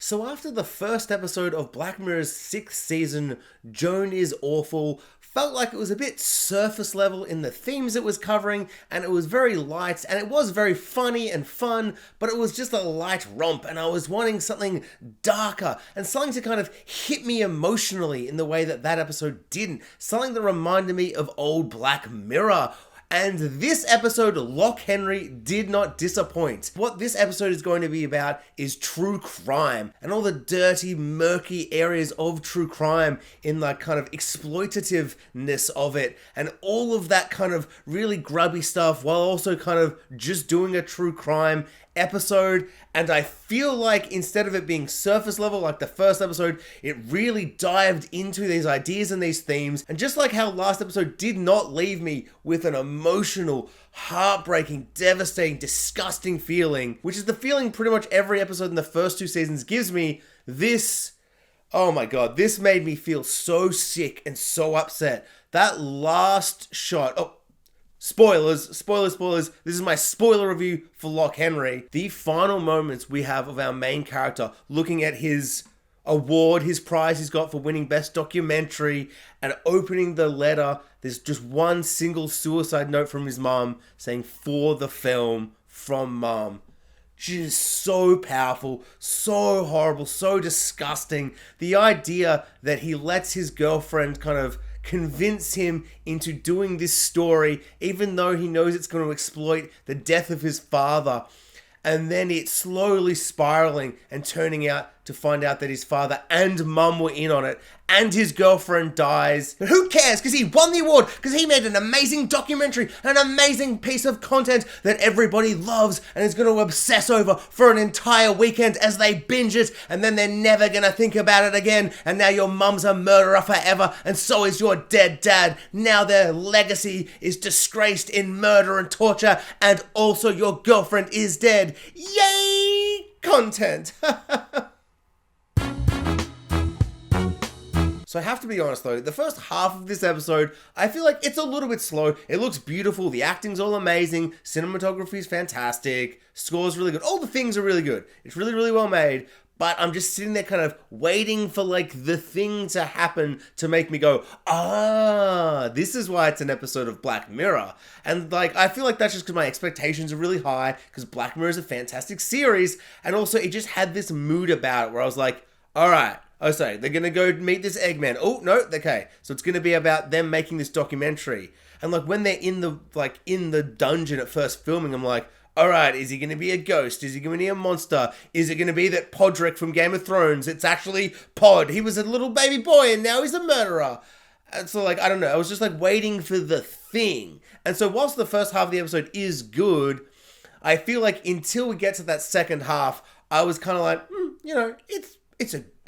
So after the first episode of Black Mirror's 6th season, Joan is Awful, felt like it was a bit surface level in the themes it was covering, and it was very light, and it was very funny and fun, but it was just a light romp, and I was wanting something darker, and something to kind of hit me emotionally in the way that that episode didn't, something that reminded me of old Black Mirror. And this episode, Loch Henry, did not disappoint. What this episode is going to be about is true crime and all the dirty, murky areas of true crime in the kind of exploitativeness of it and all of that kind of really grubby stuff while also kind of just doing a true crime episode. And I feel like instead of it being surface level like the first episode, it really dived into these ideas and these themes. And just like how last episode did not leave me with an emotional, heartbreaking, devastating, disgusting feeling, which is the feeling pretty much every episode in the first two seasons gives me, this, oh my god, this made me feel so sick and so upset. That last shot, spoilers. This is my spoiler review for Loch Henry. The final moments we have of our main character looking at his award, his prize he's got for winning Best Documentary, and opening the letter. There's just one single suicide note from his mum saying, "For the film, from mum." Just so powerful, so horrible, so disgusting. The idea that he lets his girlfriend kind of convince him into doing this story, even though he knows it's going to exploit the death of his father. And then it's slowly spiraling and turning out to find out that his father and mum were in on it, and his girlfriend dies. But who cares? Because he won the award, because he made an amazing documentary, an amazing piece of content that everybody loves and is going to obsess over for an entire weekend as they binge it, and then they're never going to think about it again. And now your mum's a murderer forever, and so is your dead dad. Now their legacy is disgraced in murder and torture, and also your girlfriend is dead. Yay! Content! So I have to be honest though, the first half of this episode, I feel like it's a little bit slow. It looks beautiful, the acting's all amazing, cinematography is fantastic, score's really good, all the things are really good. It's really, really well made, but I'm just sitting there kind of waiting for like the thing to happen to make me go, this is why it's an episode of Black Mirror. And like, I feel like that's just because my expectations are really high, because Black Mirror is a fantastic series, and also it just had this mood about it where I was like, alright, oh, sorry, they're going to go meet this Eggman. Oh, no, okay. So it's going to be about them making this documentary. And like when they're in the dungeon at first filming, I'm like, all right, is he going to be a ghost? Is he going to be a monster? Is it going to be that Podrick from Game of Thrones? It's actually Pod. He was a little baby boy and now he's a murderer. And so like, I don't know. I was just like waiting for the thing. And so whilst the first half of the episode is good, I feel like until we get to that second half, I was kind of like,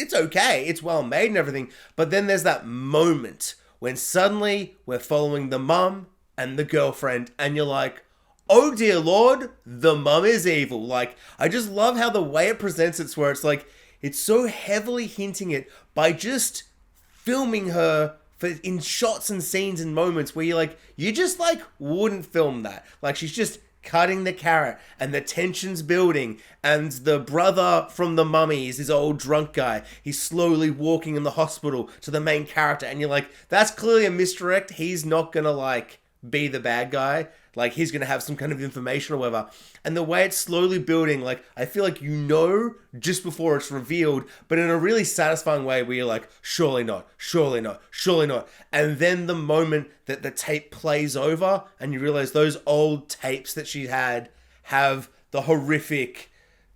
it's okay, it's well made and everything, but then there's that moment when suddenly we're following the mum and the girlfriend, and you're like, oh dear lord, the mum is evil. Like, I just love how the way it presents it, where it's like, it's so heavily hinting it by just filming her in shots and scenes and moments where you just wouldn't film that. Like, she's just cutting the carrot, and the tension's building, and the brother from the Mummy is this old drunk guy. He's slowly walking in the hospital to the main character, and you're like, that's clearly a misdirect. He's not gonna be the bad guy. Like, he's gonna have some kind of information or whatever. And the way it's slowly building, I feel like just before it's revealed, but in a really satisfying way where you're like, surely not. And then the moment that the tape plays over and you realize those old tapes that she had have the horrific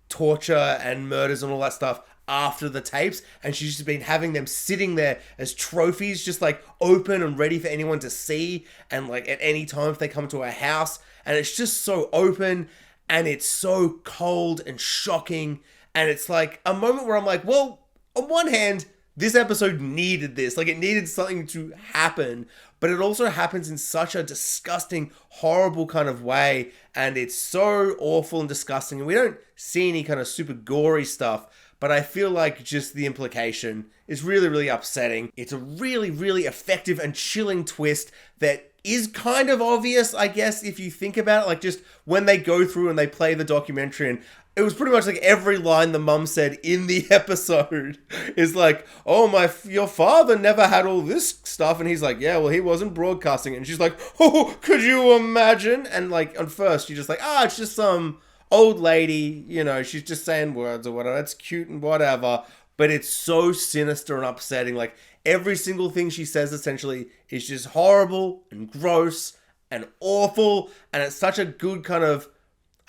torture and murders and all that stuff after the tapes, and she's just been having them sitting there as trophies, just open and ready for anyone to see, and at any time if they come to her house, and it's just so open, and it's so cold and shocking, and it's a moment where I'm like, well, on one hand, this episode needed this, it needed something to happen, but it also happens in such a disgusting, horrible kind of way, and it's so awful and disgusting, and we don't see any kind of super gory stuff, but I feel like just the implication is really, really upsetting. It's a really, really effective and chilling twist that is kind of obvious, I guess, if you think about it. Just when they go through and they play the documentary and it was pretty much like every line the mum said in the episode is like, oh, your father never had all this stuff. And he's like, yeah, well, he wasn't broadcasting it. And she's like, oh, could you imagine? And like, at first, you're just like, it's just some old lady, she's just saying words or whatever. It's cute and whatever. But it's so sinister and upsetting. Like, every single thing she says essentially is just horrible and gross and awful. And it's such a good kind of,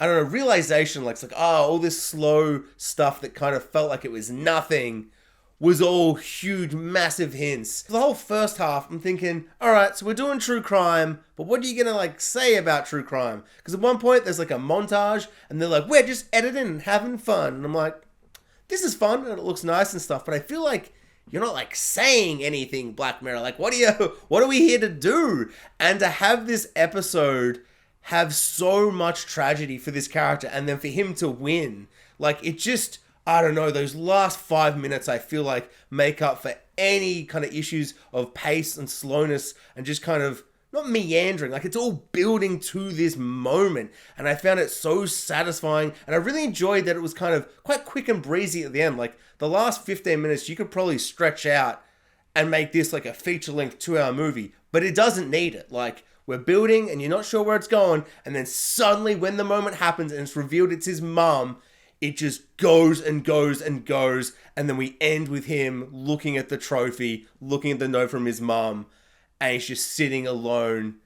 I don't know, realization. Like, it's like, all this slow stuff that kind of felt like it was nothing was all huge, massive hints. For the whole first half, I'm thinking, all right, so we're doing true crime, but what are you going to, say about true crime? Because at one point, there's, a montage, and they're like, we're just editing and having fun. And I'm like, this is fun, and it looks nice and stuff, but I feel like you're not, saying anything, Black Mirror. Like, what are we here to do? And to have this episode have so much tragedy for this character, and then for him to win, it just, I don't know, those last 5 minutes I feel like make up for any kind of issues of pace and slowness and just kind of not meandering. It's all building to this moment, and I found it so satisfying, and I really enjoyed that it was kind of quite quick and breezy at the end. The last 15 minutes you could probably stretch out and make this a feature-length 2-hour movie, but it doesn't need it. We're building and you're not sure where it's going, and then suddenly when the moment happens and it's revealed it's his mum, it just goes and goes and goes, and then we end with him looking at the trophy, looking at the note from his mum, and he's just sitting alone.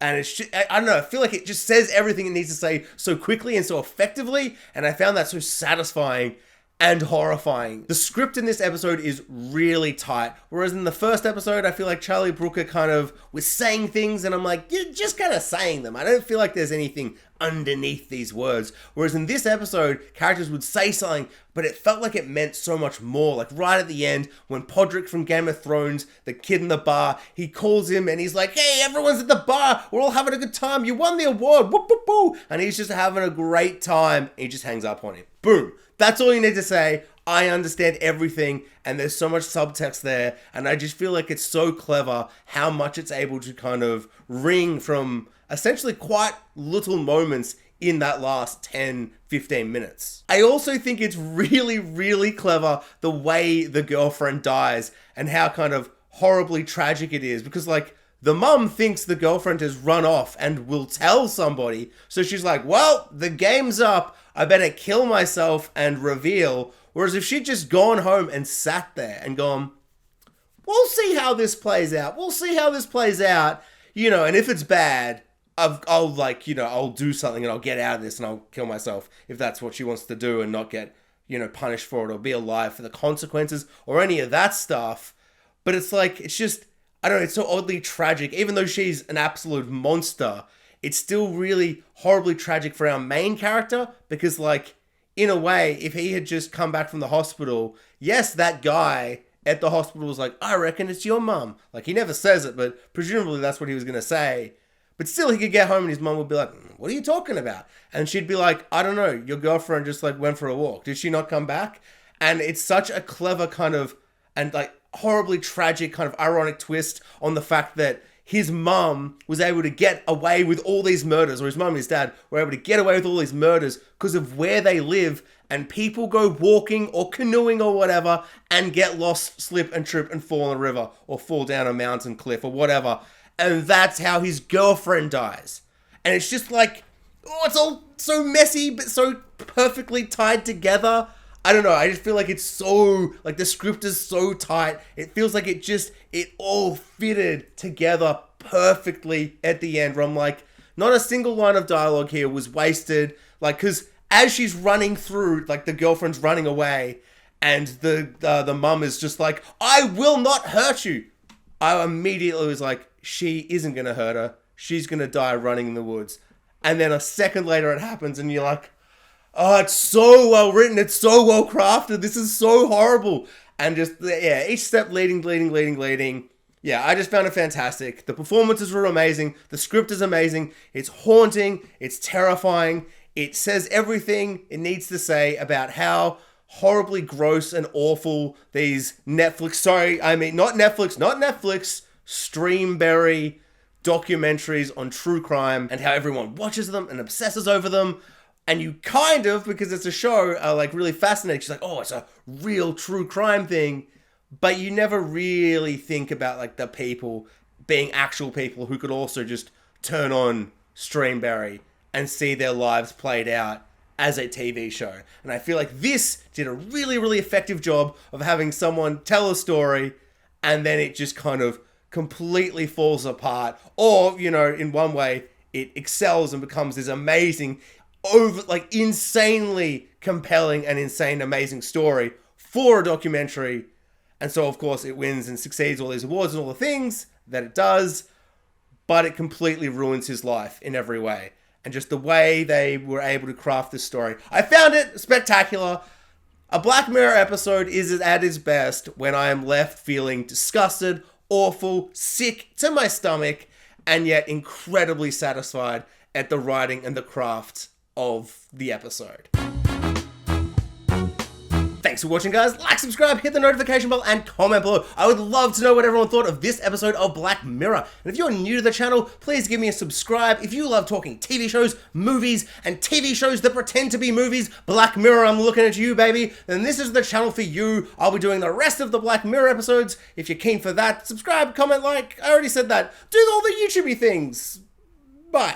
And it's just, I don't know, I feel like it just says everything it needs to say so quickly and so effectively, and I found that so satisfying and horrifying. The script in this episode is really tight, whereas in the first episode, I feel like Charlie Brooker kind of was saying things, and I'm like, you're just kind of saying them. I don't feel like there's anything underneath these words. Whereas in this episode, characters would say something, but it felt like it meant so much more. Right at the end, when Podrick from Game of Thrones, the kid in the bar, he calls him and he's like, hey, everyone's at the bar, we're all having a good time, you won the award, whoop, whoop, whoop. And he's just having a great time. He just hangs up on him. Boom. That's all you need to say. I understand everything, and there's so much subtext there, and I just feel like it's so clever how much it's able to kind of ring from essentially quite little moments in that last 10, 15 minutes. I also think it's really, really clever the way the girlfriend dies and how kind of horribly tragic it is, because the mum thinks the girlfriend has run off and will tell somebody, so she's like, well, the game's up, I better kill myself and reveal. Whereas if she'd just gone home and sat there and gone, we'll see how this plays out. And if it's bad, I'll do something and I'll get out of this and I'll kill myself if that's what she wants to do and not get, punished for it or be alive for the consequences or any of that stuff. But it's it's just, I don't know, it's so oddly tragic. Even though she's an absolute monster, it's still really horribly tragic for our main character because, in a way, if he had just come back from the hospital, yes, that guy at the hospital was like, I reckon it's your mum. He never says it, but presumably that's what he was going to say. But still, he could get home and his mum would be like, what are you talking about? And she'd be like, I don't know, your girlfriend just went for a walk. Did she not come back? And it's such a clever kind of, and horribly tragic kind of ironic twist on the fact that his mum was able to get away with all these murders, or his mum and his dad were able to get away with all these murders because of where they live, and people go walking or canoeing or whatever and get lost, slip and trip and fall in a river or fall down a mountain cliff or whatever. And that's how his girlfriend dies. And it's just it's all so messy but so perfectly tied together. I don't know, I just feel like it's so, the script is so tight. It feels like it all fitted together perfectly at the end, where I'm not a single line of dialogue here was wasted. Because as she's running through, the girlfriend's running away, and the mum is just I will not hurt you. I immediately was she isn't going to hurt her. She's going to die running in the woods. And then a second later it happens, and you're oh, it's so well written. It's so well crafted. This is so horrible. And just, each step leading. Yeah, I just found it fantastic. The performances were amazing. The script is amazing. It's haunting. It's terrifying. It says everything it needs to say about how horribly gross and awful these not Netflix, Streamberry documentaries on true crime and how everyone watches them and obsesses over them And you kind of, because it's a show, are like really fascinated. She's like, oh, it's a real true crime thing. But you never really think about like the people being actual people who could also just turn on Streamberry and see their lives played out as a TV show. And I feel like this did a really, really effective job of having someone tell a story and then it just kind of completely falls apart. Or, you know, in one way, it excels and becomes this amazing, insanely compelling and insane, amazing story for a documentary. And so, of course, it wins and succeeds all these awards and all the things that it does, but it completely ruins his life in every way. And just the way they were able to craft this story, I found it spectacular. A Black Mirror episode is at its best when I am left feeling disgusted, awful, sick to my stomach, and yet incredibly satisfied at the writing and the craft of the episode. Thanks for watching, guys. Like, subscribe, hit the notification bell, and comment below. I would love to know what everyone thought of this episode of Black Mirror. And if you're new to the channel, please give me a subscribe. If you love talking TV shows, movies, and TV shows that pretend to be movies, Black Mirror, I'm looking at you, baby, then this is the channel for you. I'll be doing the rest of the Black Mirror episodes. If you're keen for that, subscribe, comment, like. I already said that. Do all the YouTubey things. Bye.